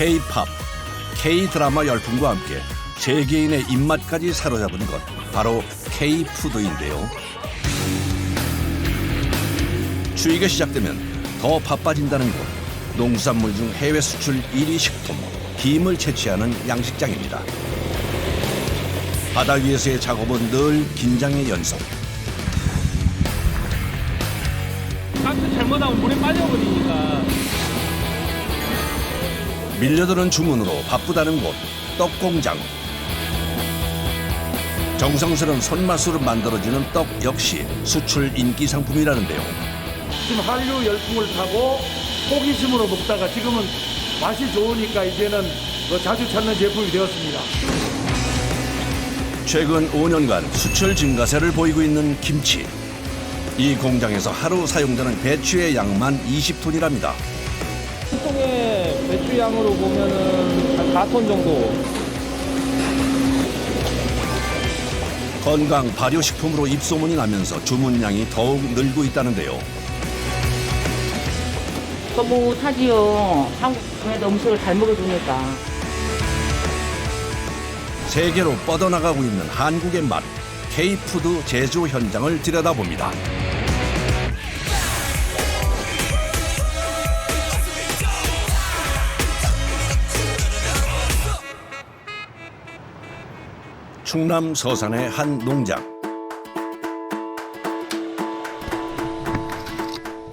K-팝, K-드라마 열풍과 함께 세계인의 입맛까지 사로잡은 것 바로 K-푸드인데요. 추위가 시작되면 더 바빠진다는 곳, 농수산물 중 해외 수출 1위 식품, 김을 채취하는 양식장입니다. 바다 위에서의 작업은 늘 긴장의 연속. 깍지 잘못하면 물에 빠져버리니까. 밀려드는 주문으로 바쁘다는 곳, 떡공장. 정성스러운 손맛으로 만들어지는 떡 역시 수출 인기 상품이라는데요. 지금 한류 열풍을 타고 호기심으로 먹다가 지금은 맛이 좋으니까 이제는 자주 찾는 제품이 되었습니다. 최근 5년간 수출 증가세를 보이고 있는 김치. 이 공장에서 하루 사용되는 배추의 양만 20톤이랍니다. 한 통의 배추 양으로 보면은 한 4톤 정도. 건강 발효식품으로 입소문이 나면서 주문량이 더욱 늘고 있다는데요. 뿌듯하지요. 한국에도 음식을 잘 먹어주니까. 세계로 뻗어나가고 있는 한국의 맛, K-푸드 제조 현장을 들여다봅니다. 충남 서산의 한 농장.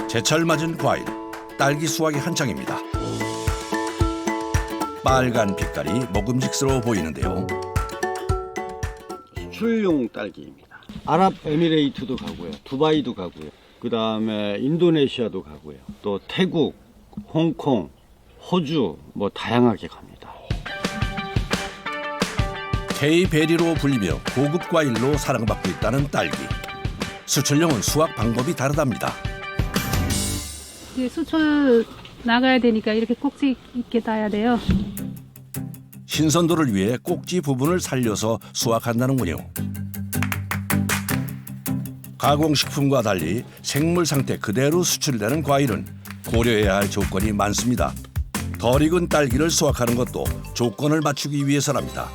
제철 맞은 과일, 딸기 수확이 한창입니다. 빨간 빛깔이 먹음직스러워 보이는데요. 수출용 딸기입니다. 아랍에미레이트도 가고요. 두바이도 가고요. 그다음에 인도네시아도 가고요. 또 태국, 홍콩, 호주 뭐 다양하게 갑니다. K-베리로 불리며 고급 과일로 사랑받고 있다는 딸기. 수출용은 수확 방법이 다르답니다. 이제 수출 나가야 되니까 이렇게 꼭지 있게 따야 돼요. 신선도를 위해 꼭지 부분을 살려서 수확한다는군요. 가공식품과 달리 생물 상태 그대로 수출되는 과일은 고려해야 할 조건이 많습니다. 덜 익은 딸기를 수확하는 것도 조건을 맞추기 위해서랍니다.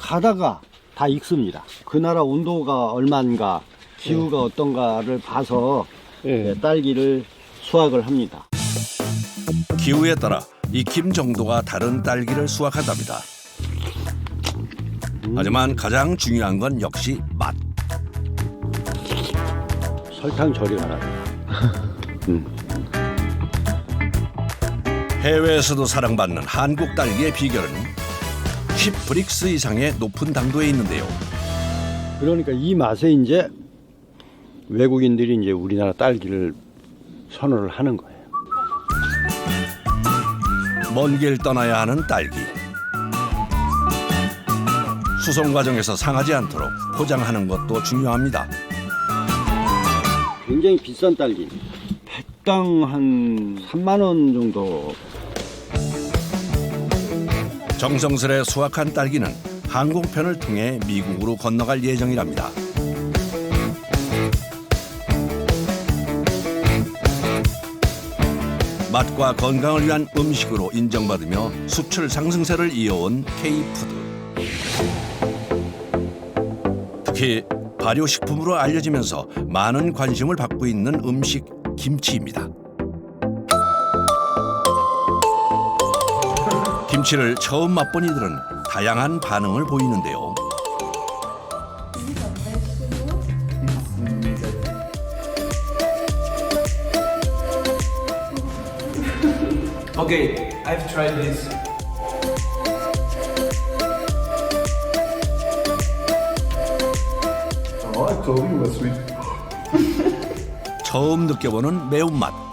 가다가 다 익습니다. 그 나라 온도가 얼마인가, 기후가 어떤가를 봐서 딸기를 수확을 합니다. 기후에 따라 익힘 정도가 다른 딸기를 수확한답니다. 하지만 가장 중요한 건 역시 맛. 설탕 절이 가라. 해외에서도 사랑받는 한국 딸기의 비결은 10브릭스 이상의 높은 당도에 있는데요. 그러니까 이 맛에 이제 외국인들이 이제 우리나라 딸기를 선호를 하는 거예요. 먼 길 떠나야 하는 딸기. 수송 과정에서 상하지 않도록 포장하는 것도 중요합니다. 굉장히 비싼 딸기입니다. 100당 한 3만 원 정도. 정성스레 수확한 딸기는 항공편을 통해 미국으로 건너갈 예정이랍니다. 맛과 건강을 위한 음식으로 인정받으며 수출 상승세를 이어온 K-푸드. 특히 발효식품으로 알려지면서 많은 관심을 받고 있는 음식 김치입니다. 김치를 처음 맛본 이들은 다양한 반응을 보이는데요. Okay, I've tried this. Oh, I told you it was sweet. 처음 느껴보는 매운맛.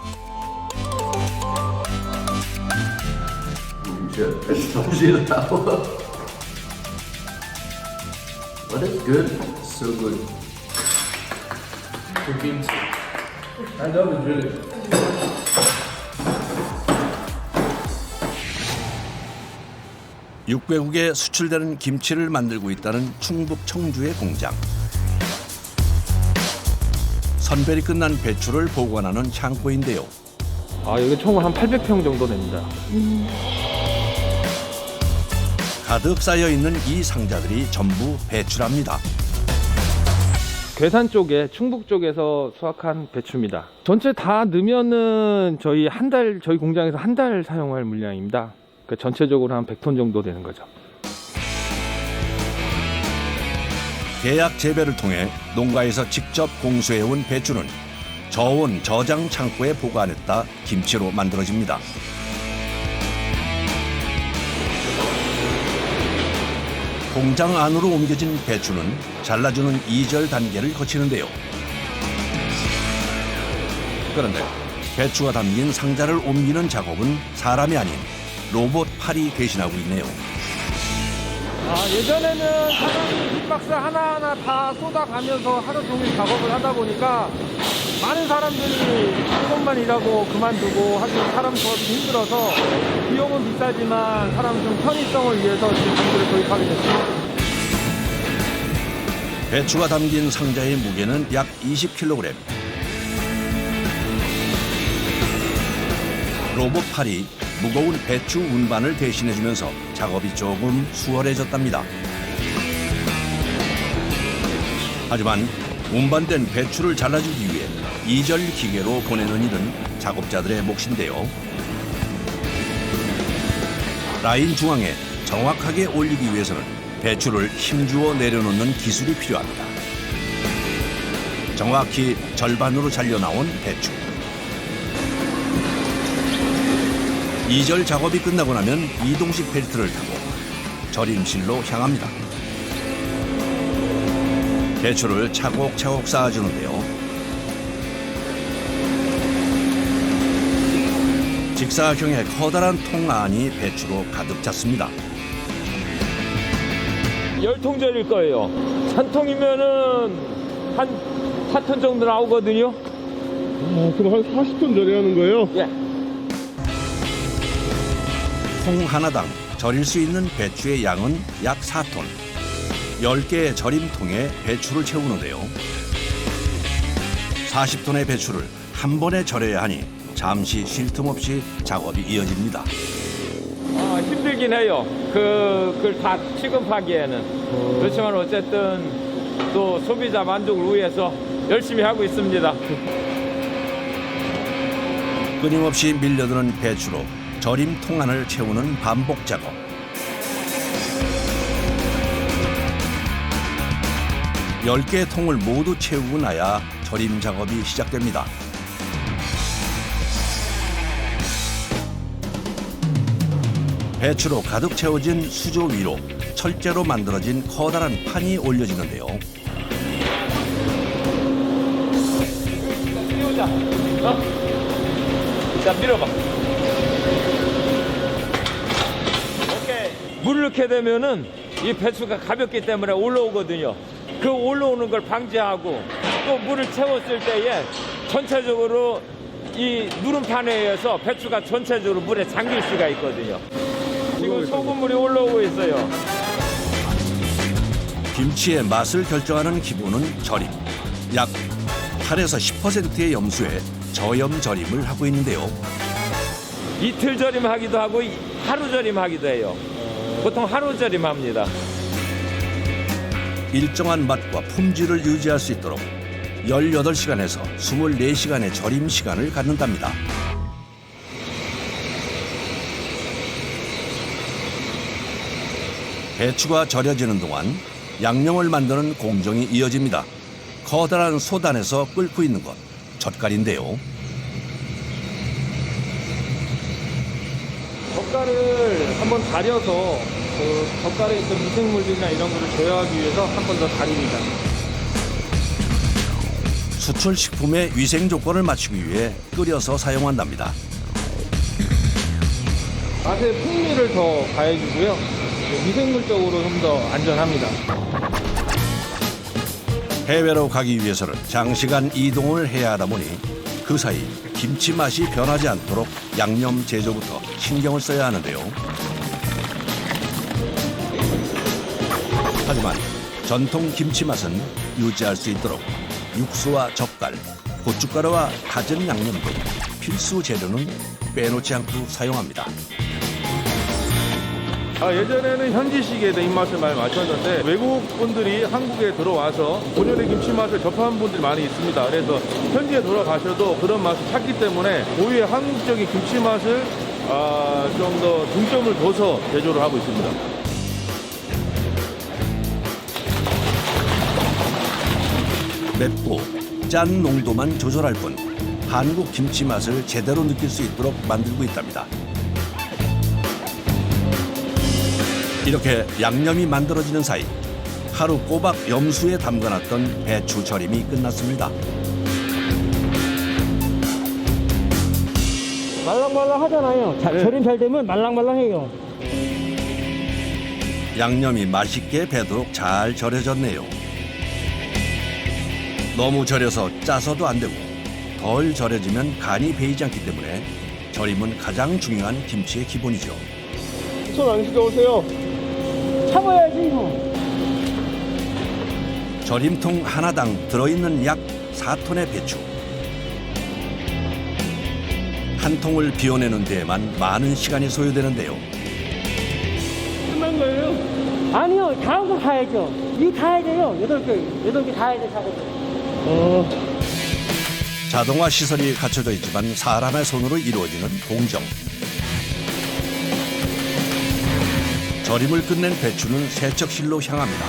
Shit, I told you that one. But it's good. So good. For kimchi. I love it really. 육외국에 수출되는 김치를 만들고 있다는 충북 청주의 공장. 선별이 끝난 배추를 보관하는 창고인데요. 아, 여기 총 한 800평 정도 됩니다. 가득 쌓여 있는 이 상자들이 전부 배추랍니다. 괴산 쪽에 충북 쪽에서 수확한 배추입니다. 전체 다 넣으면은 저희 공장에서 한 달 사용할 물량입니다. 그러니까 전체적으로 한 100톤 정도 되는 거죠. 계약 재배를 통해 농가에서 직접 공수해온 배추는 저온 저장 창고에 보관했다 김치로 만들어집니다. 공장 안으로 옮겨진 배추는 잘라주는 이절 단계를 거치는데요. 그런데 배추가 담긴 상자를 옮기는 작업은 사람이 아닌 로봇 팔이 대신하고 있네요. 예전에는 사람이 빅박스 하나하나 다 쏟아가면서 하루 종일 작업을 하다 보니까 많은 사람들이 한 곳만 일하고 그만두고 하기 사람 구하기 힘들어서 비용은 비싸지만 사람 좀 편의성을 위해서 지금 장비를 도입하게 됐습니다. 배추가 담긴 상자의 무게는 약 20kg. 로봇 팔이 무거운 배추 운반을 대신해주면서 작업이 조금 수월해졌답니다. 하지만 운반된 배추를 잘라주기 위해 이절 기계로 보내는 일은 작업자들의 몫인데요. 라인 중앙에 정확하게 올리기 위해서는 배추를 힘주어 내려놓는 기술이 필요합니다. 정확히 절반으로 잘려나온 배추. 이절 작업이 끝나고 나면 이동식 벨트를 타고 절임실로 향합니다. 배추를 차곡차곡 쌓아주는데요. 직사형의 커다란 통 안이 배추로 가득 찼습니다. 10통 절일 거예요. 한 통이면은 한 4톤 정도 나오거든요. 그럼 한 40톤 절여하는 거예요? 예. 통 하나당 절일 수 있는 배추의 양은 약 4톤. 10개의 절임통에 배추를 채우는데요. 40톤의 배추를 한 번에 절여야 하니 잠시 쉴 틈 없이 작업이 이어집니다. 힘들긴 해요. 그걸 다 취급하기에는. 그렇지만 어쨌든 또 소비자 만족을 위해서 열심히 하고 있습니다. 끊임없이 밀려드는 배추로 절임통 안을 채우는 반복 작업. 열 개의 통을 모두 채우고 나야 절임 작업이 시작됩니다. 배추로 가득 채워진 수조 위로 철제로 만들어진 커다란 판이 올려지는데요. 띄우자. 자, 밀어봐. 오케이. 물을 넣게 되면은 이 배추가 가볍기 때문에 올라오거든요. 그 올라오는 걸 방지하고 또 물을 채웠을 때에 전체적으로 이 누름판에 의해서 배추가 전체적으로 물에 잠길 수가 있거든요. 지금 소금물이 올라오고 있어요. 김치의 맛을 결정하는 기본은 절임. 약 8에서 10%의 염수에 저염 절임을 하고 있는데요. 이틀 절임하기도 하고 하루 절임하기도 해요. 보통 하루 절임합니다. 일정한 맛과 품질을 유지할 수 있도록 18시간에서 24시간의 절임 시간을 갖는답니다. 배추가 절여지는 동안 양념을 만드는 공정이 이어집니다. 커다란 소단에서 끓고 있는 것, 젓갈인데요. 젓갈을 한번 달여서 그 젓갈에 있던 미생물들이나 이런 거를 제어하기 위해서 한 번 더 달입니다. 수출 식품의 위생 조건을 맞추기 위해 끓여서 사용한답니다. 맛의 풍미를 더 가해주고요. 미생물적으로 좀 더 안전합니다. 해외로 가기 위해서는 장시간 이동을 해야 하다 보니 그 사이 김치 맛이 변하지 않도록 양념 제조부터 신경을 써야 하는데요. 하지만 전통 김치 맛은 유지할 수 있도록 육수와 젓갈, 고춧가루와 다진 양념 등 필수 재료는 빼놓지 않고 사용합니다. 예전에는 현지식에 대한 입맛을 많이 맞췄는데 외국 분들이 한국에 들어와서 본연의 김치 맛을 접한 분들이 많이 있습니다. 그래서 현지에 돌아가셔도 그런 맛을 찾기 때문에 고유의 한국적인 김치 맛을 좀 더 중점을 둬서 제조를 하고 있습니다. 맵고 짠 농도만 조절할 뿐 한국 김치 맛을 제대로 느낄 수 있도록 만들고 있답니다. 이렇게 양념이 만들어지는 사이 하루 꼬박 염수에 담가놨던 배추 절임이 끝났습니다. 말랑말랑하잖아요. 절임 잘 되면 말랑말랑해요. 양념이 맛있게 배도록 잘 절여졌네요. 너무 절여서 짜서도 안 되고 덜 절여지면 간이 배이지 않기 때문에 절임은 가장 중요한 김치의 기본이죠. 손 안 시켜오세요. 참아야지 이거. 절임통 하나당 들어있는 약 4톤의 배추. 한 통을 비워내는 데에만 많은 시간이 소요되는데요. 끝난 거예요? 아니요. 다음 거 가야죠. 이거 다 해야 돼요. 8개 다 해야 돼, 작업. 자동화 시설이 갖춰져 있지만 사람의 손으로 이루어지는 공정. 절임을 끝낸 배추는 세척실로 향합니다.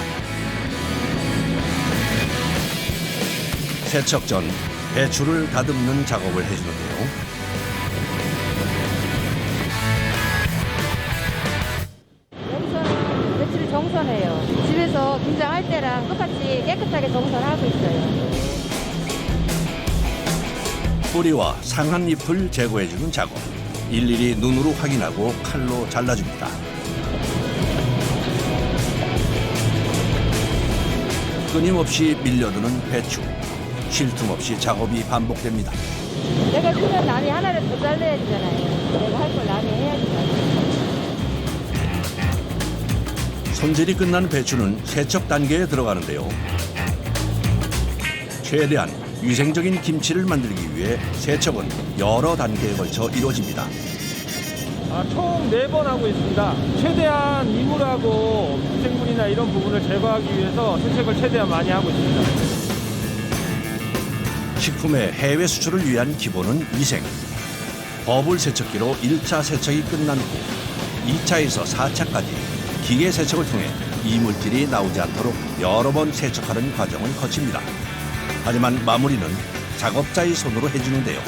세척 전 배추를 다듬는 작업을 해주는데요. 여기서는 배추를 정선해요. 집에서 김장할 때랑 똑같이 깨끗하게 정선하고 있어요. 뿌리와 상한 잎을 제거해주는 작업. 일일이 눈으로 확인하고 칼로 잘라줍니다. 끊임없이 밀려드는 배추. 쉴 틈 없이 작업이 반복됩니다. 내가 쓰면 남이 하나를 더 잘라야 되잖아요. 내가 할 걸 남이 해야지. 손질이 끝난 배추는 세척 단계에 들어가는데요. 최대한 위생적인 김치를 만들기 위해 세척은 여러 단계에 걸쳐 이루어집니다. 총 4번 하고 있습니다. 최대한 이물하고 미생물이나 이런 부분을 제거하기 위해서 세척을 최대한 많이 하고 있습니다. 식품의 해외 수출을 위한 기본은 위생. 버블 세척기로 1차 세척이 끝난 후 2차에서 4차까지 기계 세척을 통해 이물질이 나오지 않도록 여러 번 세척하는 과정을 거칩니다. 하지만 마무리는 작업자의 손으로 해주는데요.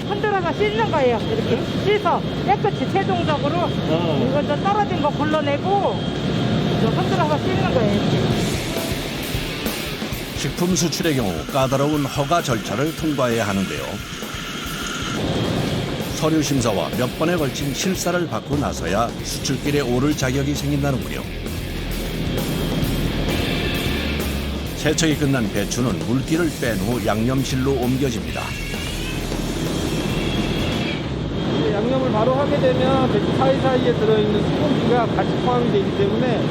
흔들어서 씻는 거예요. 이렇게 씻어 깨끗이 최종적으로 이거 좀 떨어진 거 걸러내고 흔들어서 씻는 거예요. 이렇게. 식품 수출의 경우 까다로운 허가 절차를 통과해야 하는데요. 서류 심사와 몇 번에 걸친 실사를 받고 나서야 수출길에 오를 자격이 생긴다는군요. 세척이 끝난 배추는 물기를 뺀 후 양념실로 옮겨집니다. 양념을 바로 하게 되면 배추 사이사이에 들어있는 수분기가 같이 포함이 되기 때문에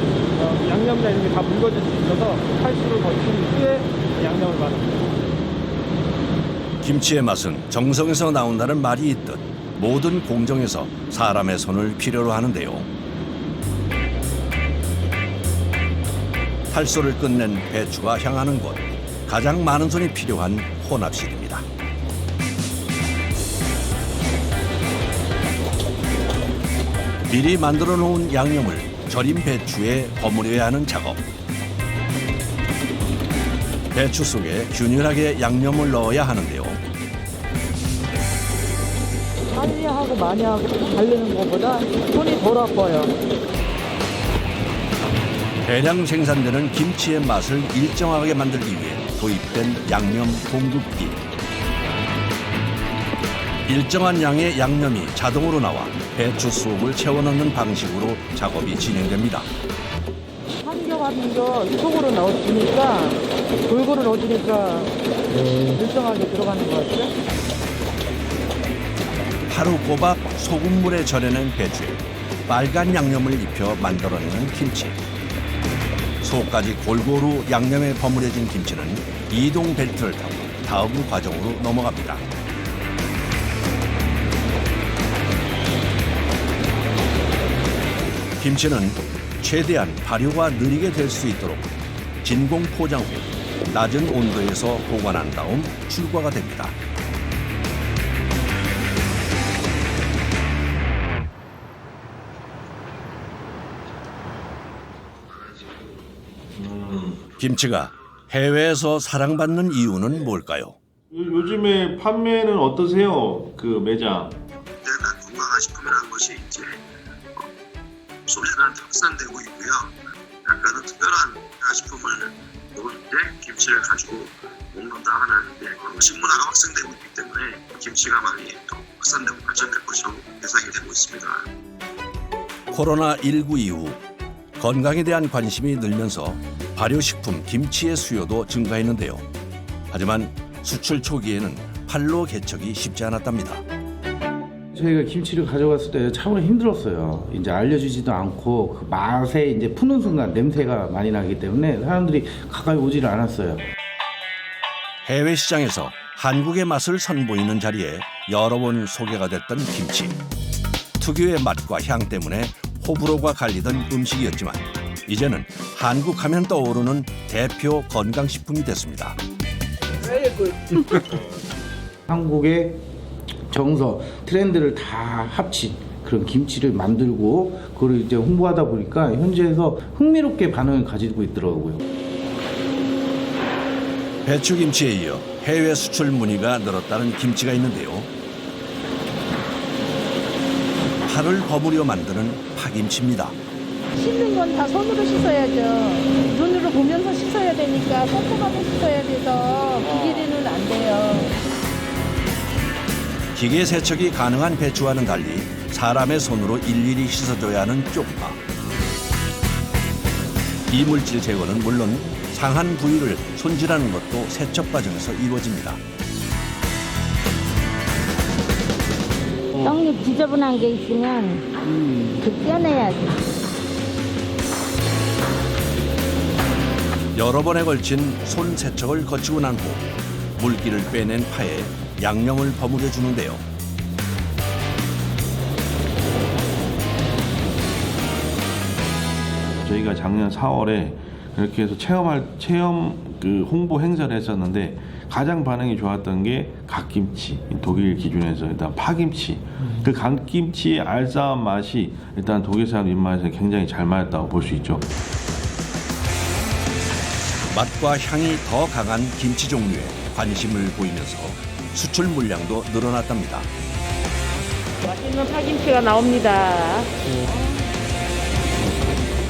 양념이나 이런 게 다 묽어질 수 있어서 칼수를 거친 후에 양념을 받습니다. 김치의 맛은 정성에서 나온다는 말이 있듯 모든 공정에서 사람의 손을 필요로 하는데요. 탈소를 끝낸 배추가 향하는 곳, 가장 많은 손이 필요한 혼합실입니다. 미리 만들어 놓은 양념을 절임 배추에 버무려야 하는 작업. 배추 속에 균일하게 양념을 넣어야 하는데요. 빨리 하고 많이 하고 달리는 것보다 손이 덜 아파요. 대량 생산되는 김치의 맛을 일정하게 만들기 위해 도입된 양념 공급기. 일정한 양의 양념이 자동으로 나와 배추 속을 채워넣는 방식으로 작업이 진행됩니다. 한 겹 한 겹 속으로 넣어주니까 골고루 넣어주니까 일정하게 들어가는 것 같아요. 하루 꼬박 소금물에 절여낸 배추에 빨간 양념을 입혀 만들어내는 김치. 속까지 골고루 양념에 버무려진 김치는 이동 벨트를 타고 다음 과정으로 넘어갑니다. 김치는 최대한 발효가 느리게 될 수 있도록 진공 포장 후 낮은 온도에서 보관한 다음 출과가 됩니다. 김치가 해외에서 사랑받는 이유는 뭘까요? 요즘에 판매는 어떠세요? 그 매장. 건강한 식품이라는 것이 이제 소비자들한테 확산되고 있고요. 약간은 특별한 식품을 먹을 때 김치를 가지고 먹는다 하는 그런 식문화가 확산되고 있기 때문에 김치가 많이 또 확산되고 발전될 것으로 예상이 되고 있습니다. 코로나19 이후 건강에 대한 관심이 늘면서 발효식품 김치의 수요도 증가했는데요. 하지만 수출 초기에는 판로 개척이 쉽지 않았답니다. 저희가 김치를 가져갔을 때 참으로 힘들었어요. 이제 알려주지도 않고 그 맛에 이제 푸는 순간 냄새가 많이 나기 때문에 사람들이 가까이 오지를 않았어요. 해외 시장에서 한국의 맛을 선보이는 자리에 여러 번 소개가 됐던 김치. 특유의 맛과 향 때문에 호불호가 갈리던 음식이었지만 이제는 한국 하면 떠오르는 대표 건강식품이 됐습니다. 한국의 정서, 트렌드를 다 합친 그런 김치를 만들고 그걸 이제 홍보하다 보니까 현지에서 흥미롭게 반응을 가지고 있더라고요. 배추김치에 이어 해외 수출 문의가 늘었다는 김치가 있는데요. 팔을 버무려 만드는 파김치입니다. 씻는 건 다 손으로 씻어야죠. 눈으로 보면서 씻어야 되니까 꼼꼼하게 씻어야 돼서 기계로는 안 돼요. 기계 세척이 가능한 배추와는 달리 사람의 손으로 일일이 씻어줘야 하는 쪽파. 이물질 제거는 물론 상한 부위를 손질하는 것도 세척 과정에서 이루어집니다. 떡잎 지저분한 게 있으면 그 떼내야지. 여러 번에 걸친 손 세척을 거치고 난 후 물기를 빼낸 파에 양념을 버무려 주는데요. 저희가 작년 4월에 이렇게 해서 체험 그 홍보 행사를 했었는데 가장 반응이 좋았던 게 갓김치, 독일 기준에서 일단 파김치. 그 갓김치의 알싸한 맛이 일단 독일 사람 입맛에 굉장히 잘 맞았다고 볼 수 있죠. 맛과 향이 더 강한 김치 종류에 관심을 보이면서 수출 물량도 늘어났답니다. 맛있는 파김치가 나옵니다.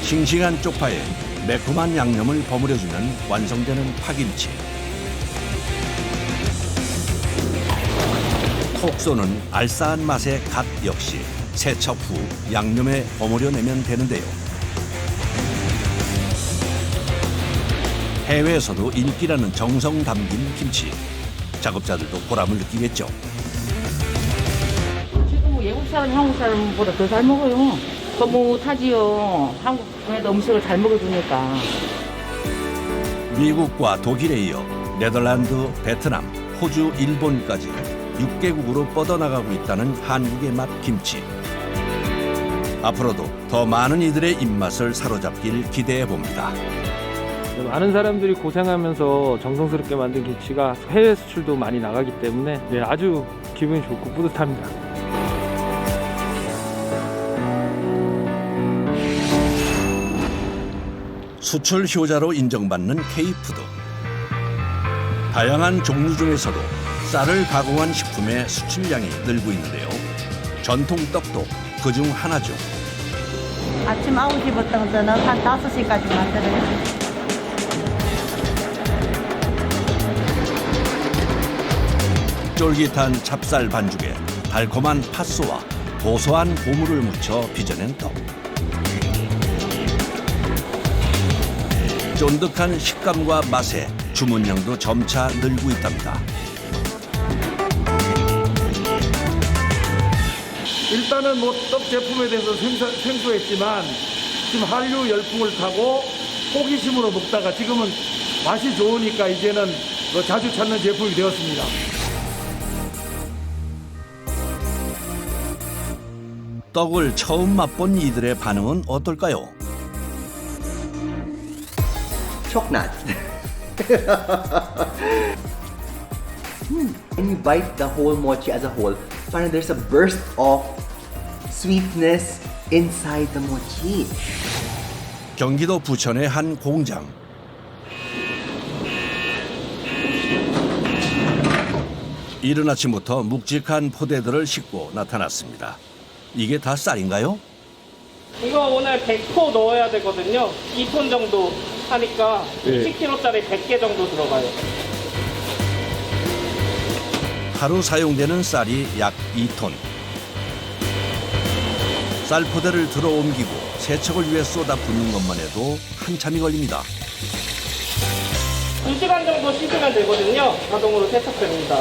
싱싱한 쪽파에 매콤한 양념을 버무려주면 완성되는 파김치. 톡 쏘는 알싸한 맛의 갓 역시 세척 후 양념에 버무려내면 되는데요. 해외에서도 인기라는 정성 담긴 김치. 작업자들도 보람을 느끼겠죠. 지금 뭐 외국 사람, 한국 사람보다 더 잘 먹어요. 거뭇하지요. 한국에도 음식을 잘 먹어주니까. 미국과 독일에 이어 네덜란드, 베트남, 호주, 일본까지 6개국으로 뻗어나가고 있다는 한국의 맛 김치. 앞으로도 더 많은 이들의 입맛을 사로잡길 기대해 봅니다. 많은 사람들이 고생하면서 정성스럽게 만든 김치가 해외 수출도 많이 나가기 때문에 아주 기분이 좋고 뿌듯합니다. 수출 효자로 인정받는 K푸드. 다양한 종류 중에서도 쌀을 가공한 식품의 수출량이 늘고 있는데요. 전통 떡도 그중 하나죠. 아침 9시부터는 한 5시까지 만들어요. 쫄깃한 찹쌀 반죽에 달콤한 팥소와 고소한 보물을 묻혀 빚어낸 떡. 쫀득한 식감과 맛에 주문량도 점차 늘고 있답니다. 일단은 뭐 떡 제품에 대해서 생소했지만 지금 한류 열풍을 타고 호기심으로 먹다가 지금은 맛이 좋으니까 이제는 자주 찾는 제품이 되었습니다. 떡을 처음 맛본 이들의 반응은 어떨까요? Choknat. When you bite the whole mochi as a whole, parang there's a burst of sweetness inside the mochi. 경기도 부천의 한 공장. 이른 아침부터 묵직한 포대들을 싣고 나타났습니다. 이게 다 쌀인가요? 이거 오늘 100포 넣어야 되거든요. 2톤 정도 하니까 10kg짜리 100개 정도 들어가요. 하루 사용되는 쌀이 약 2톤. 쌀 포대를 들어 옮기고 세척을 위해 쏟아붓는 것만 해도 한참이 걸립니다. 2시간 정도 씻으면 되거든요. 자동으로 세척됩니다.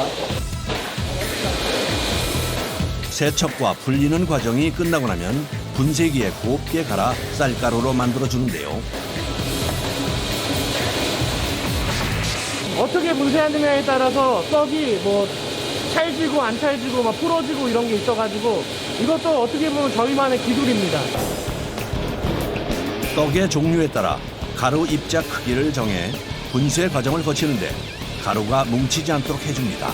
세척과 불리는 과정이 끝나고 나면 분쇄기에 곱게 갈아 쌀가루로 만들어주는데요. 어떻게 분쇄하느냐에 따라서 떡이 뭐 찰지고 안 찰지고 막 부러지고 이런 게 있어가지고 이것도 어떻게 보면 저희만의 기술입니다. 떡의 종류에 따라 가루 입자 크기를 정해 분쇄 과정을 거치는데 가루가 뭉치지 않도록 해줍니다.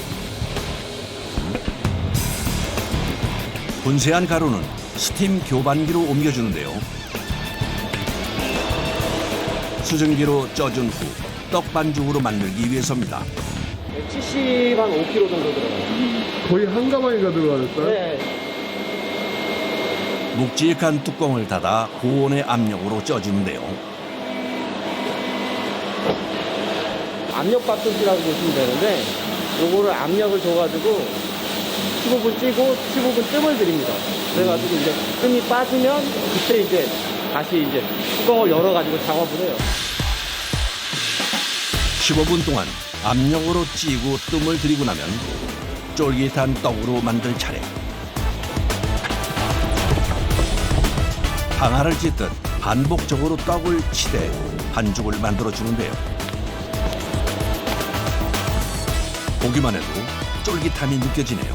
분쇄한 가루는 스팀 교반기로 옮겨주는데요. 수증기로 쪄준 후 떡 반죽으로 만들기 위해서입니다. 70 한 5kg 정도 들어가요. 거의 한 가마니가 들어가겠어요? 네. 묵직한 뚜껑을 닫아 고온의 압력으로 쪄주는데요. 압력밥솥이라고 보시면 되는데 요거를 압력을 줘가지고 15분 찌고 15분 뜸을 들입니다. 그래가지고 이제 뜸이 빠지면 그때 이제 다시 이제 뚜껑을 열어가지고 작업을 해요. 15분 동안 압력으로 찌고 뜸을 들이고 나면 쫄깃한 떡으로 만들 차례. 항아를 찢듯 반복적으로 떡을 치대 반죽을 만들어주는데요. 보기만 해도 쫄깃함이 느껴지네요.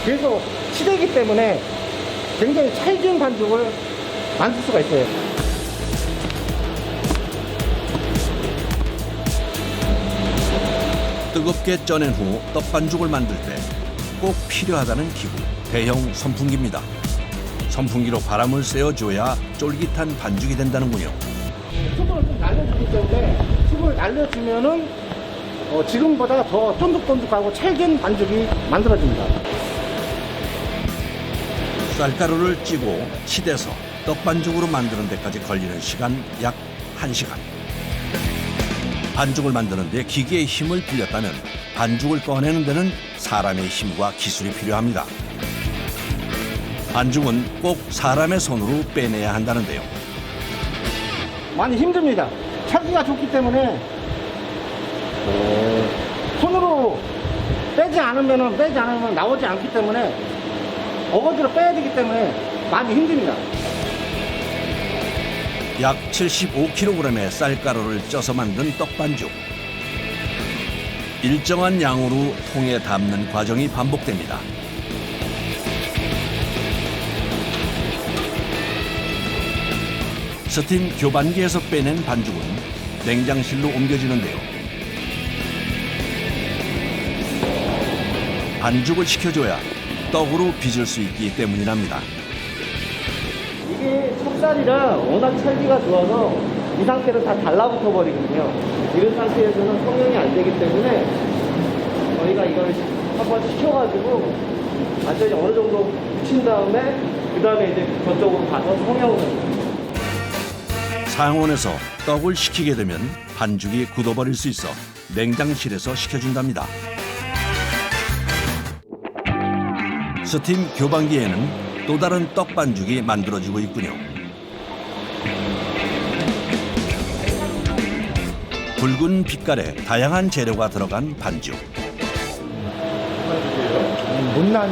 그래서 치대기 때문에 굉장히 찰진 반죽을 만들 수가 있어요. 뜨겁게 쪄낸 후 떡반죽을 만들 때 꼭 필요하다는 기구, 대형 선풍기입니다. 선풍기로 바람을 쐬어줘야 쫄깃한 반죽이 된다는군요. 수분을 좀 날려주기 때문에 수분을 날려주면은 지금보다 더 쫀득쫀득하고 찰진 반죽이 만들어집니다. 쌀가루를 찌고 치대서 떡반죽으로 만드는 데까지 걸리는 시간 약 1시간. 반죽을 만드는 데 기계의 힘을 빌렸다면 반죽을 꺼내는 데는 사람의 힘과 기술이 필요합니다. 반죽은 꼭 사람의 손으로 빼내야 한다는데요. 많이 힘듭니다. 차기가 좋기 때문에 손으로 빼지 않으면 나오지 않기 때문에 어거지로 빼야 되기 때문에 많이 힘듭니다. 약 75kg의 쌀가루를 쪄서 만든 떡반죽. 일정한 양으로 통에 담는 과정이 반복됩니다. 스팀 교반기에서 빼낸 반죽은 냉장실로 옮겨지는데요. 반죽을 식혀줘야 떡으로 빚을 수 있기 때문이랍니다. 이게 찹쌀이라 워낙 찰기가 좋아서 이 상태로 다 달라붙어 버리거든요. 이런 상태에서는 성형이 안 되기 때문에 저희가 이걸 한번 식혀가지고 완전히 어느 정도 묻힌 다음에 그 다음에 이제 저쪽으로 가서 성형을 해요. 상온에서 떡을 식히게 되면 반죽이 굳어버릴 수 있어 냉장실에서 식혀준답니다. 스팀 교반기에는 또 다른 떡 반죽이 만들어지고 있군요. 붉은 빛깔에 다양한 재료가 들어간 반죽. 못난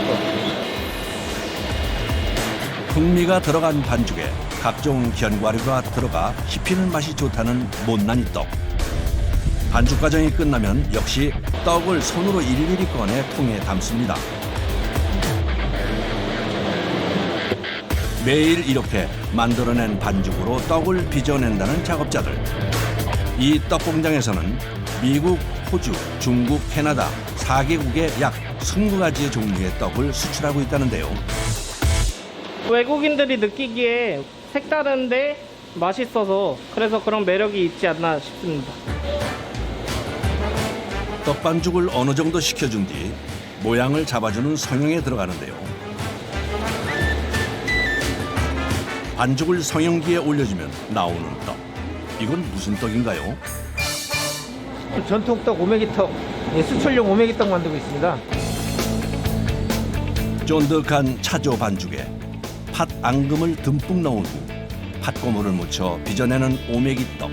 떡. 풍미가 들어간 반죽에 각종 견과류가 들어가 씹히는 맛이 좋다는 못난이 떡. 반죽 과정이 끝나면 역시 떡을 손으로 일일이 꺼내 통에 담습니다. 매일 이렇게 만들어낸 반죽으로 떡을 빚어낸다는 작업자들. 이 떡 공장에서는 미국, 호주, 중국, 캐나다 4개국에 약 20가지의 종류의 떡을 수출하고 있다는데요. 외국인들이 느끼기에 색다른데 맛있어서 그래서 그런 매력이 있지 않나 싶습니다. 떡반죽을 어느 정도 식혀준 뒤 모양을 잡아주는 성형에 들어가는데요. 반죽을 성형기에 올려주면 나오는 떡. 이건 무슨 떡인가요? 전통떡 오메기떡, 수출용 오메기떡 만들고 있습니다. 쫀득한 차조 반죽에 팥 앙금을 듬뿍 넣은 후 팥고물을 묻혀 빚어내는 오메기떡.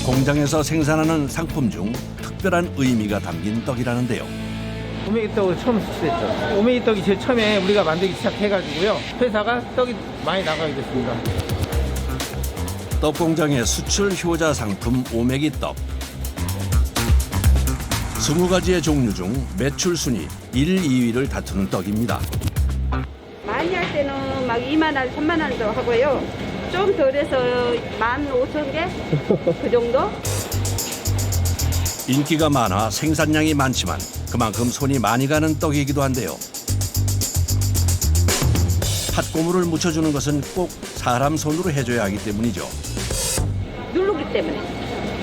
공장에서 생산하는 상품 중 특별한 의미가 담긴 떡이라는데요. 오메기떡을 처음 수출했죠. 오메기떡이 제일 처음에 우리가 만들기 시작해가지고요. 회사가 떡이 많이 나가게 됐습니다. 떡 공장의 수출 효자 상품 오메기떡. 20가지의 종류 중 매출 순위 1, 2위를 다투는 떡입니다. 많이 할 때는 막 2만 원, 3만 원도 하고요. 좀 덜해서 15,000개? 그 정도? 인기가 많아 생산량이 많지만 그만큼 손이 많이 가는 떡이기도 한데요. 팥고물을 묻혀주는 것은 꼭 사람 손으로 해줘야 하기 때문이죠. 누르기 때문에.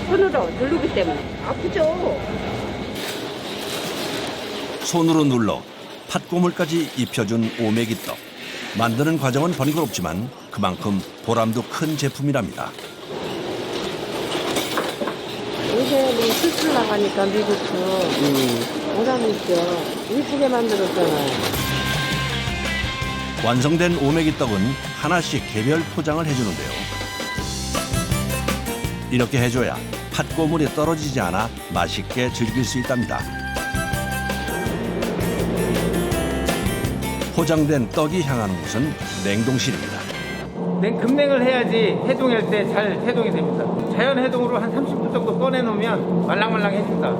손으로 누르기 때문에. 아프죠? 손으로 눌러 팥고물까지 입혀준 오메기떡. 만드는 과정은 번거롭지만 그만큼 보람도 큰 제품이랍니다. 요새 뭐 수출 나가니까 미국도 보람이 있죠. 이쁘게 만들었잖아요. 완성된 오메기떡은 하나씩 개별 포장을 해주는데요. 이렇게 해줘야 팥고물이 떨어지지 않아 맛있게 즐길 수 있답니다. 포장된 떡이 향하는 곳은 냉동실입니다. 급냉을 해야지 해동할 때 잘 해동이 됩니다. 자연 해동으로 한 30분 정도 꺼내놓으면 말랑말랑해집니다.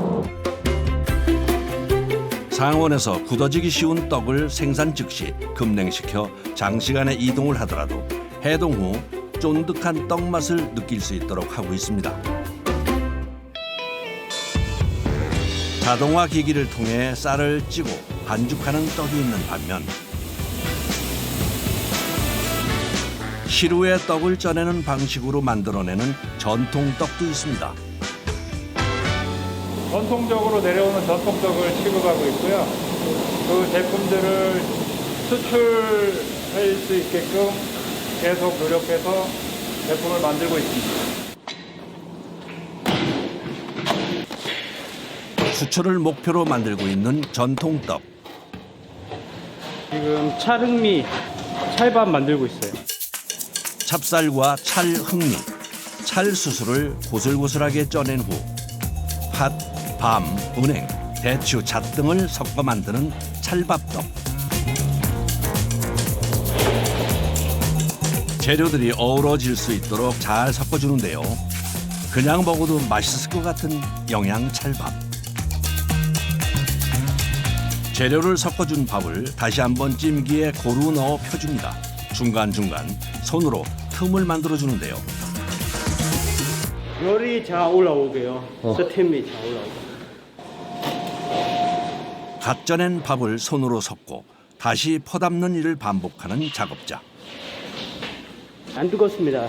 상온에서 굳어지기 쉬운 떡을 생산 즉시 급냉시켜 장시간의 이동을 하더라도 해동 후 쫀득한 떡 맛을 느낄 수 있도록 하고 있습니다. 자동화 기기를 통해 쌀을 찌고 반죽하는 떡이 있는 반면 시루에 떡을 쪄내는 방식으로 만들어내는 전통 떡도 있습니다. 전통적으로 내려오는 전통떡을 취급하고 있고요. 그 제품들을 수출할 수 있게끔 계속 노력해서 제품을 만들고 있습니다. 수출을 목표로 만들고 있는 전통떡. 지금 찰흑미, 찰밥 만들고 있어요. 찹쌀과 찰흑미, 찰수수를 고슬고슬하게 쪄낸 후 팥, 밤, 은행, 대추, 잣 등을 섞어 만드는 찰밥떡. 재료들이 어우러질 수 있도록 잘 섞어주는데요. 그냥 먹어도 맛있을 것 같은 영양 찰밥. 재료를 섞어준 밥을 다시 한번 찜기에 고루 넣어 펴줍니다. 중간중간 손으로 틈을 만들어주는데요. 열이 잘 올라오게요. 스팀이 잘 올라오게. 갓 쪄낸 밥을 손으로 섞고 다시 퍼담는 일을 반복하는 작업자. 안 뜨겁습니다.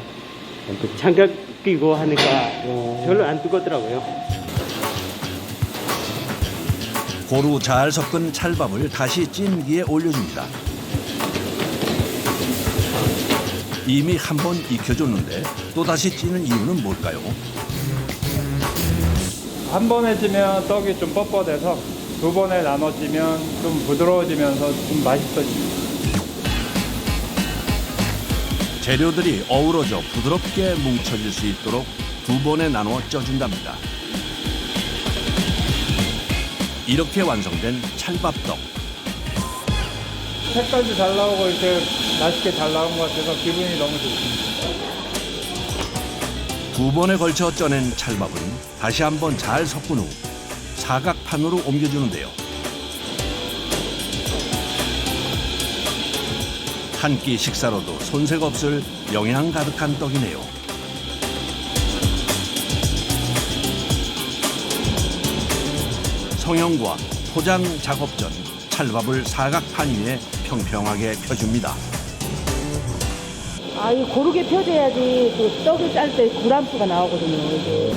장갑 끼고 하니까 별로 안 뜨겁더라고요. 고루 잘 섞은 찰밥을 다시 찜기에 올려줍니다. 이미 한 번 익혀줬는데 또다시 찌는 이유는 뭘까요? 한 번에 찌면 떡이 좀 뻣뻣해서 두 번에 나눠 찌면 좀 부드러워지면서 좀 맛있어집니다. 재료들이 어우러져 부드럽게 뭉쳐질 수 있도록 두 번에 나눠 쪄준답니다. 이렇게 완성된 찰밥떡. 색깔도 잘 나오고 이렇게 맛있게 잘 나온 것 같아서 기분이 너무 좋습니다. 두 번에 걸쳐 쪄낸 찰밥은 다시 한번 잘 섞은 후 사각판으로 옮겨주는데요. 한 끼 식사로도 손색 없을 영양 가득한 떡이네요. 성형과 포장 작업 전 찰밥을 사각판 위에 평평하게 펴줍니다. 아, 이거 고르게 펴줘야지 그 떡을 짤 때 구람수가 나오거든요. 이게.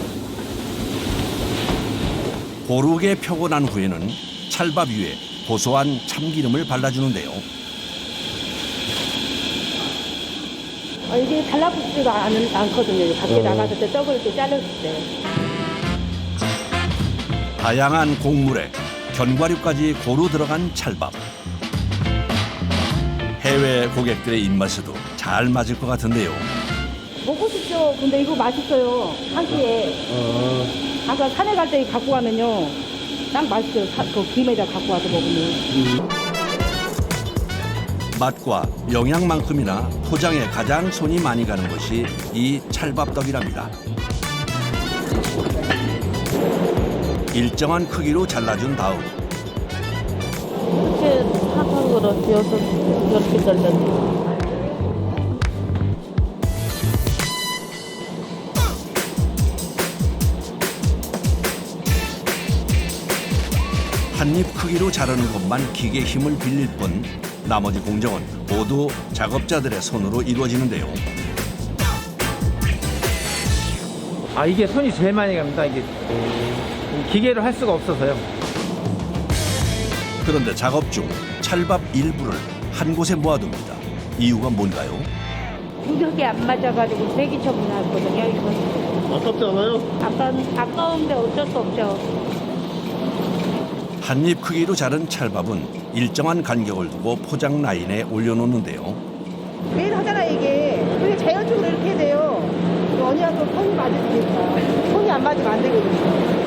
고르게 펴고 난 후에는 찰밥 위에 고소한 참기름을 발라주는데요. 아, 이게 달라붙지가 않거든요. 밖에 나갔을 때 떡을 이렇게 잘랐을 때. 다양한 곡물에 견과류까지 고루 들어간 찰밥. 해외 고객들의 입맛에도 잘 맞을 것 같은데요. 먹고 싶죠. 근데 이거 맛있어요. 한 끼에. 아까 산에 갈 때 갖고 가면요. 딱 맛있어요. 그 김에다 갖고 와서 먹으면. 맛과 영양만큼이나 포장에 가장 손이 많이 가는 것이 이 찰밥떡이랍니다. 일정한 크기로 잘라준 다음 이렇게 사탕으로 띄어서 이렇게 잘랐네. 한입 크기로 자르는 것만 기계 힘을 빌릴 뿐 나머지 공정은 모두 작업자들의 손으로 이루어지는데요. 아, 이게 손이 제일 많이 갑니다. 이게 기계로 할 수가 없어서요. 그런데 작업 중 찰밥 일부를 한 곳에 모아둡니다. 이유가 뭔가요? 규격이 안 맞아가지고 세기 처분했거든요. 이거. 아깝지 않아요? 아까운데 어쩔 수 없죠. 한입 크기로 자른 찰밥은 일정한 간격을 두고 포장 라인에 올려놓는데요. 매일 하잖아 이게. 그게 자연적으로 이렇게 돼요. 언니가 또 손이 맞으니까. 손이 안 맞으면 안 되거든요.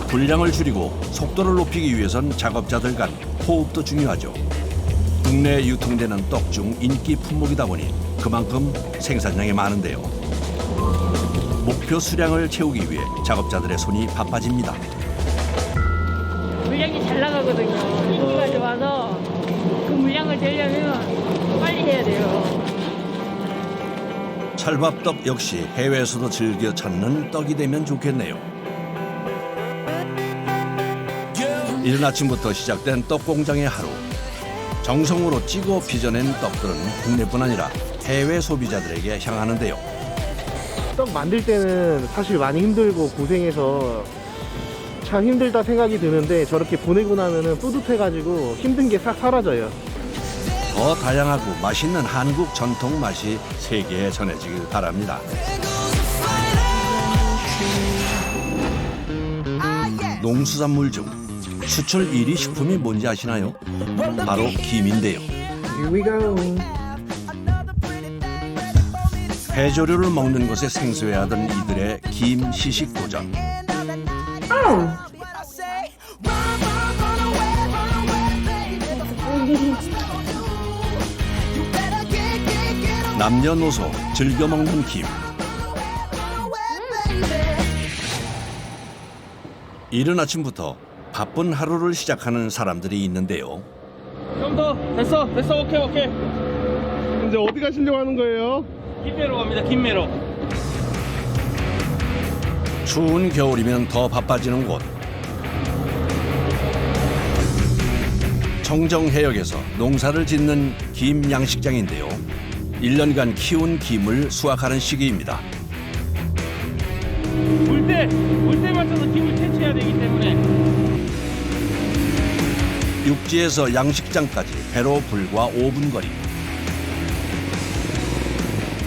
분량을 줄이고 속도를 높이기 위해선 작업자들 간 호흡도 중요하죠. 국내에 유통되는 떡 중 인기 품목이다 보니 그만큼 생산량이 많은데요. 목표 수량을 채우기 위해 작업자들의 손이 바빠집니다. 물량이 잘 나가거든요. 인기가 좋아서 그 물량을 내려면 빨리 해야 돼요. 찰밥떡 역시 해외에서도 즐겨 찾는 떡이 되면 좋겠네요. 이른 아침부터 시작된 떡 공장의 하루. 정성으로 찌고 빚어낸 떡들은 국내뿐 아니라 해외 소비자들에게 향하는데요. 떡 만들 때는 사실 많이 힘들고 고생해서 참 힘들다 생각이 드는데 저렇게 보내고 나면은 뿌듯해가지고 힘든 게 싹 사라져요. 더 다양하고 맛있는 한국 전통 맛이 세계에 전해지길 바랍니다. 농수산물 중 수출 1위 식품이 뭔지 아시나요? 바로 김인데요. 해조류를 먹는 것에 생소해하던 이들의 김 시식 도전. 남녀노소 즐겨 먹는 김. 이른 아침부터 바쁜 하루를 시작하는 사람들이 있는데요. 좀 더 됐어 오케이. 이제 어디 가시려고 하는 거예요? 김매로 갑니다. 김매로. 추운 겨울이면 더 바빠지는 곳. 청정해역에서 농사를 짓는 김 양식장인데요. 1년간 키운 김을 수확하는 시기입니다. 물때 맞춰서 김을 채취해야 되기 때문에 육지에서 양식장까지 배로 불과 5분 거리.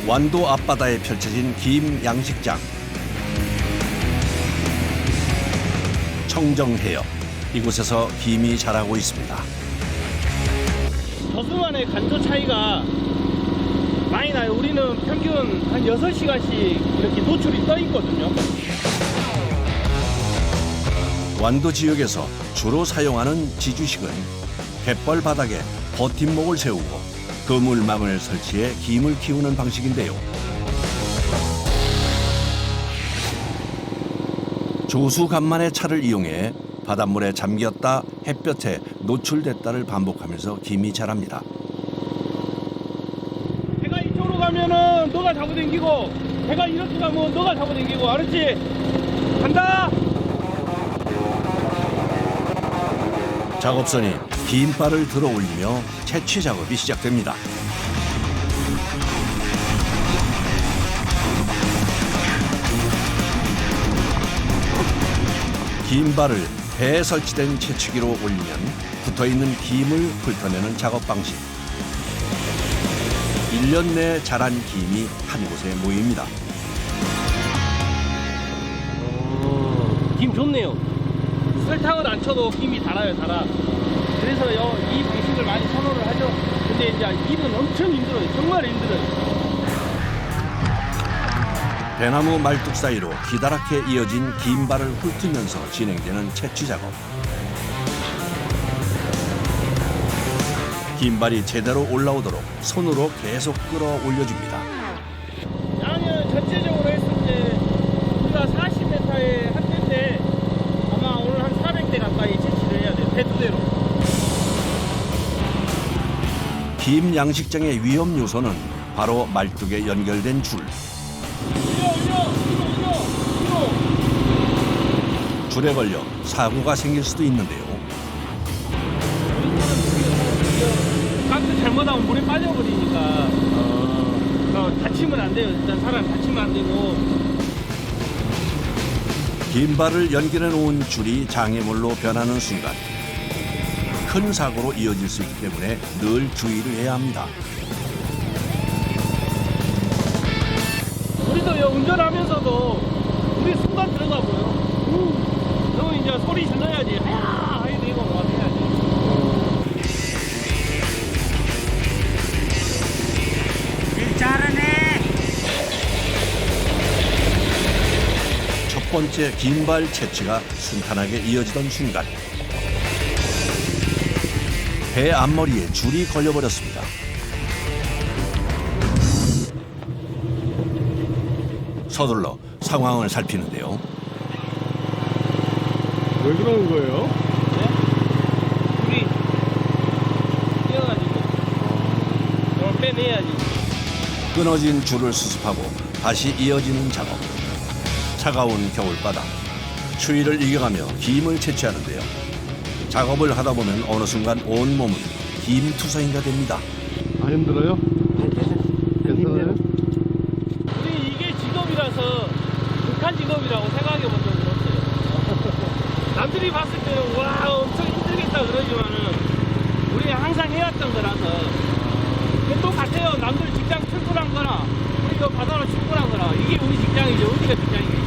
완도 앞바다에 펼쳐진 김 양식장. 청정해역. 이곳에서 김이 자라고 있습니다. 저수만의 간도 차이가 많이 나요. 우리는 평균 한 6시간씩 이렇게 노출이 떠 있거든요. 완도 지역에서 주로 사용하는 지주식은 갯벌 바닥에 버팀목을 세우고 그물망을 설치해 김을 키우는 방식인데요. 조수간만의 차를 이용해 바닷물에 잠겼다 햇볕에 노출됐다를 반복하면서 김이 자랍니다. 배가 이쪽으로 가면은 너가 잡아당기고 배가 이렇게 가면 너가 잡아당기고 알았지? 간다! 작업선이 긴발을 들어 올리며 채취 작업이 시작됩니다. 긴발을 배에 설치된 채취기로 올리면 붙어있는 김을 훑어내는 작업 방식. 1년 내 자란 김이 한 곳에 모입니다. 김 좋네요. 설탕을 안 쳐도 김이 달아요, 달아. 그래서 이 방식을 많이 선호를 하죠. 근데 이제 일은 엄청 힘들어요. 정말 힘들어요. 배나무 말뚝 사이로 기다랗게 이어진 긴발을 훑으면서 진행되는 채취 작업. 긴발이 제대로 올라오도록 손으로 계속 끌어올려줍니다. 양은 전체적으로 했을 때 우리가 40m에 한 대인데 아마 오늘 한 400대 가까이 채취를 해야 돼요. 배두대로. 김 양식장의 위험 요소는 바로 말뚝에 연결된 줄. 줄에 걸려 사고가 생길 수도 있는데요. 깍지 잘못하면 물에 빠져버리니까 다치면 안 돼요. 일단 사람 다치면 안 되고. 긴발을 연결해 놓은 줄이 장애물로 변하는 순간 큰 사고로 이어질 수 있기 때문에 늘 주의를 해야 합니다. 우리도 운전하면서도 우리 순간 들어가고요. 그럼 이제 소리 질러야지. 하야! 해야 되고 뭐 해야지. 잘하네. 첫 번째 긴발 채취가 순탄하게 이어지던 순간 배 앞머리에 줄이 걸려버렸습니다. 서둘러 상황을 살피는데요. 왜 그러는 거예요? 우리 뛰어가지고 이걸 빼내야지. 끊어진 줄을 수습하고 다시 이어지는 작업. 차가운 겨울바다. 추위를 이겨가며 김을 채취하는데요. 작업을 하다 보면 어느 순간 온몸은 김투성이가 됩니다. 안 힘들어요? 괜찮아요? 우리 이게 직업이라서 극한 직업이라고 생각해 본 적은 없어요. 남들이 봤을 때는 와 엄청 힘들겠다 그러지만은 우리 항상 해왔던 거라서 똑같아요. 남들 직장 출근한 거나 우리가 바다로 출근한 거나 이게 우리 직장이죠. 우리가 직장이에요.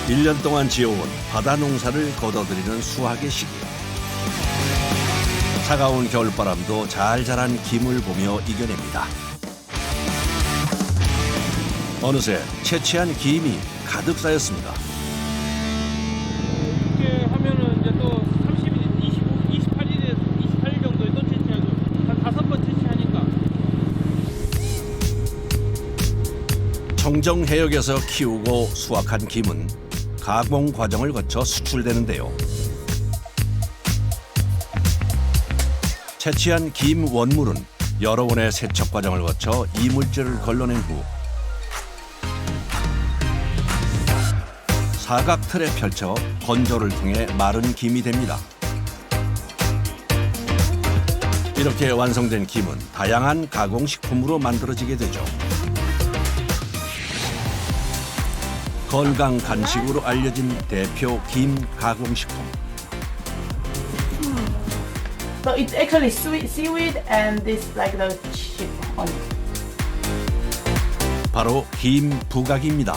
1년 동안 지어온 바다 농사를 거둬들이는 수확의 시기. 차가운 겨울바람도 잘 자란 김을 보며 이겨냅니다. 어느새 채취한 김이 가득 쌓였습니다. 이렇게 하면은 이제 또 30일, 28일 정도에 또 채취하고 한 5번 채취하니까. 청정 해역에서 키우고 수확한 김은 가공 과정을 거쳐 수출되는데요. 채취한 김 원물은 여러 번의 세척 과정을 거쳐 이물질을 걸러낸 후 사각 틀에 펼쳐 건조를 통해 마른 김이 됩니다. 이렇게 완성된 김은 다양한 가공식품으로 만들어지게 되죠. 건강 간식으로 알려진 대표 김 가공식품. So it's actually sweet seaweed and this like the cheap honey. 바로 김 부각입니다.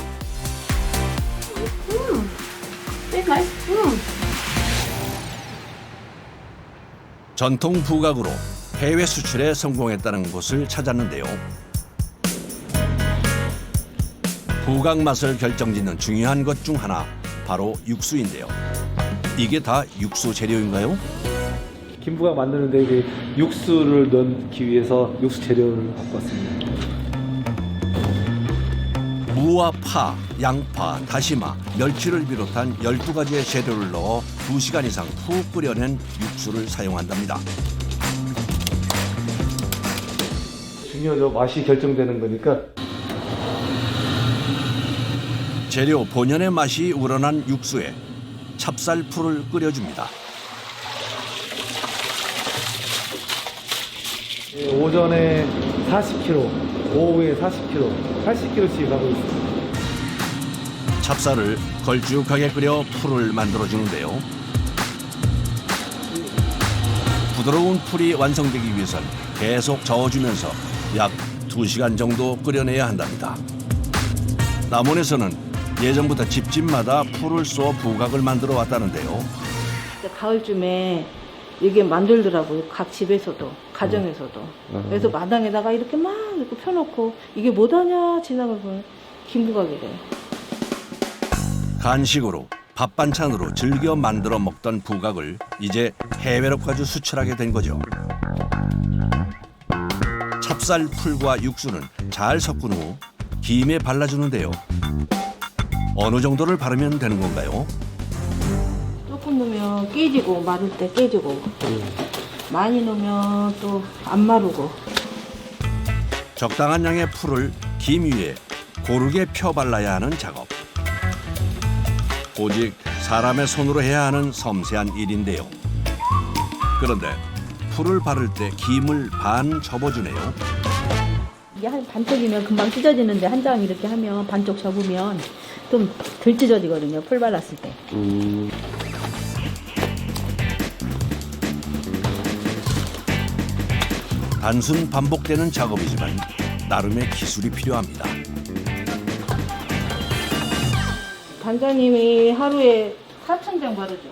It's nice. 전통 부각으로 해외 수출에 성공했다는 곳을 찾았는데요. 부각 맛을 결정짓는 중요한 것 중 하나, 바로 육수인데요. 이게 다 육수 재료인가요? 김부각 만드는데 이게 육수를 넣기 위해서 육수 재료를 갖고 왔습니다. 무와 파, 양파, 다시마, 멸치를 비롯한 12가지의 재료를 넣어 2시간 이상 푹 끓여낸 육수를 사용한답니다. 중요하죠. 맛이 결정되는 거니까. 재료 본연의 맛이 우러난 육수에 찹쌀풀을 끓여줍니다. 오전에 40kg, 오후에 40kg, 80kg씩 하고 있습니다. 찹쌀을 걸쭉하게 끓여 풀을 만들어주는데요. 부드러운 풀이 완성되기 위해선 계속 저어주면서 약 2시간 정도 끓여내야 한답니다. 남원에서는 예전부터 집집마다 풀을 쏘 부각을 만들어 왔다는데요. 가을쯤에 이게 만들더라고요. 각 집에서도, 가정에서도. 그래서 마당에다가 이렇게 막 이렇게 펴놓고 이게 뭐하냐 지나가면 김부각이래. 간식으로 밥 반찬으로 즐겨 만들어 먹던 부각을 이제 해외로까지 수출하게 된 거죠. 찹쌀 풀과 육수는 잘 섞은 후 김에 발라주는데요. 어느 정도를 바르면 되는 건가요? 조금 넣으면 깨지고 마를 때 깨지고 많이 넣으면 또 안 마르고. 적당한 양의 풀을 김 위에 고르게 펴 발라야 하는 작업. 오직 사람의 손으로 해야 하는 섬세한 일인데요. 그런데 풀을 바를 때 김을 반 접어주네요. 이게 한 반쪽이면 금방 찢어지는데 한 장 이렇게 하면 반쪽 접으면 좀 덜 찢어지거든요. 풀 발랐을 때. 단순 반복되는 작업이지만 나름의 기술이 필요합니다. 반장님이 하루에 4,000장 바르죠.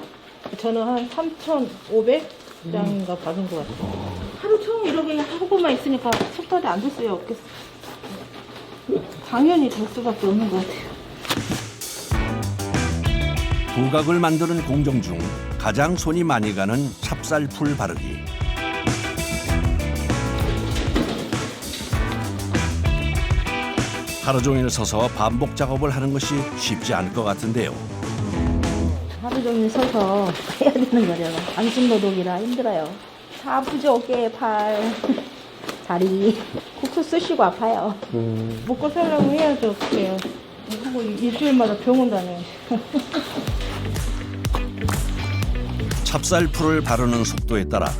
저는 한 3,500장인가 받은 것 같아요. 하루 종일 이렇게 하고만 있으니까 속도도 안 됐어요. 없겠어. 당연히 될 수밖에 없는 것 같아요. 부각을 만드는 공정 중 가장 손이 많이 가는 찹쌀풀 바르기. 하루 종일 서서 반복 작업을 하는 것이 쉽지 않을 것 같은데요. 하루 종일 서서 해야 되는 거잖아. 안심노동이라 힘들어요. 다 아프죠. 어깨, 팔, 다리. 국수 쓰시고 아파요. 먹고 살려고 해야죠. 어떡해요. 하고 일주일마다 병원 다녀요. 찹쌀풀을 바르는 속도에 따라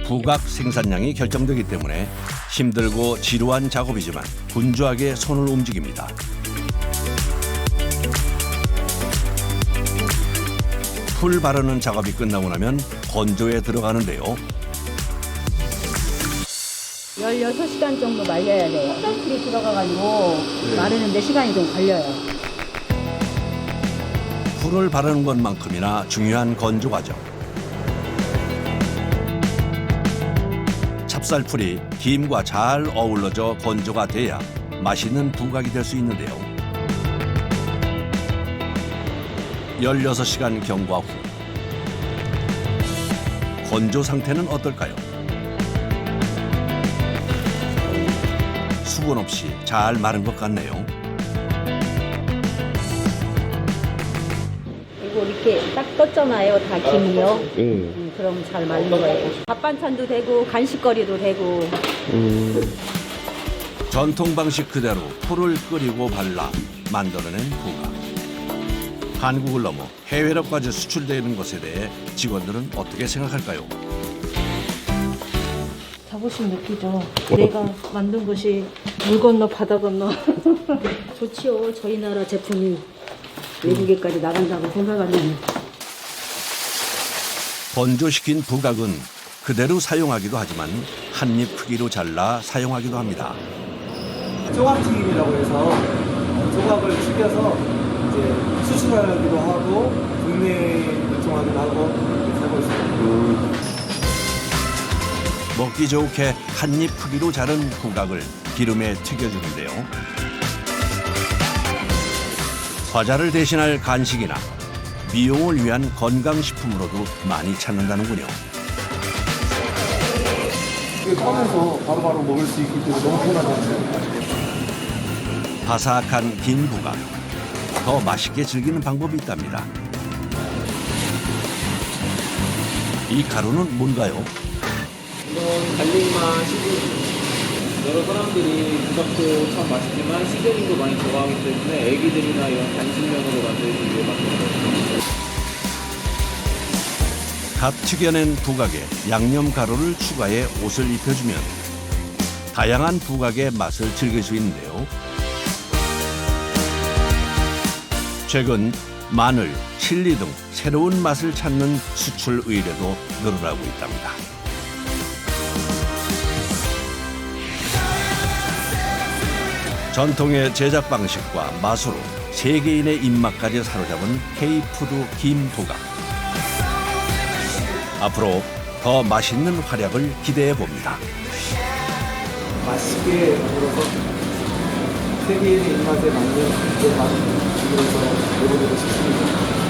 부각 생산량이 결정되기 때문에 힘들고 지루한 작업이지만 분주하게 손을 움직입니다. 풀 바르는 작업이 끝나고 나면 건조에 들어가는데요. 16시간 정도 말려야 돼요. 쌀풀이 들어가가지고 마르는데 시간이 좀 걸려요. 풀을 바르는 것만큼이나 중요한 건조 과정. 찹쌀풀이 김과 잘 어우러져 건조가 돼야 맛있는 부각이 될 수 있는데요. 16시간 경과 후 건조 상태는 어떨까요? 수분 없이 잘 마른 것 같네요. 이거 이렇게 딱 떴잖아요. 다 김이요. 그럼 잘 말린 거예요. 밥 반찬도 되고 간식거리도 되고. 전통 방식 그대로 풀을 끓이고 발라 만들어낸 부각. 한국을 넘어 해외로까지 수출되는 것에 대해 직원들은 어떻게 생각할까요? 자부심 느끼죠. 내가 만든 것이 물 건너 바다 건너. 좋지요. 저희 나라 제품이 외국에까지 나간다고 생각하면. 건조시킨 부각은 그대로 사용하기도 하지만 한 입 크기로 잘라 사용하기도 합니다. 조각튀김이라고 해서 조각을 튀겨서 이제 수출하기도 하고 국내 유통하기도 하고 이렇게 하고 있습니다. 먹기 좋게 한 입 크기로 자른 부각을 기름에 튀겨주는데요. 과자를 대신할 간식이나 미용을 위한 건강식품으로도 많이 찾는다는군요. 이게 꺼내서 바로바로 먹을 수 있기 때문에 너무 편하잖아요. 바삭한 긴 부각. 더 맛있게 즐기는 방법이 있답니다. 이 가루는 뭔가요? 이건 갈릭맛 시즈닝. 여러 사람들이 부각도 참 맛있지만 시즈닝도 많이 좋아하기 때문에 애기들이나 이런 간식용으로 만들기 위해 만든 거예요. 갓 튀겨낸 부각에 양념 가루를 추가해 옷을 입혀주면 다양한 부각의 맛을 즐길 수 있는데요. 최근 마늘, 칠리 등 새로운 맛을 찾는 수출 의뢰도 늘어나고 있답니다. 전통의 제작 방식과 맛으로 세계인의 입맛까지 사로잡은 K푸드 김부각. 앞으로 더 맛있는 활약을 기대해 봅니다. 맛있게 만들어서 세계인의 입맛에 맞는 그런 맛을 만들어서 내보내고 싶습니다.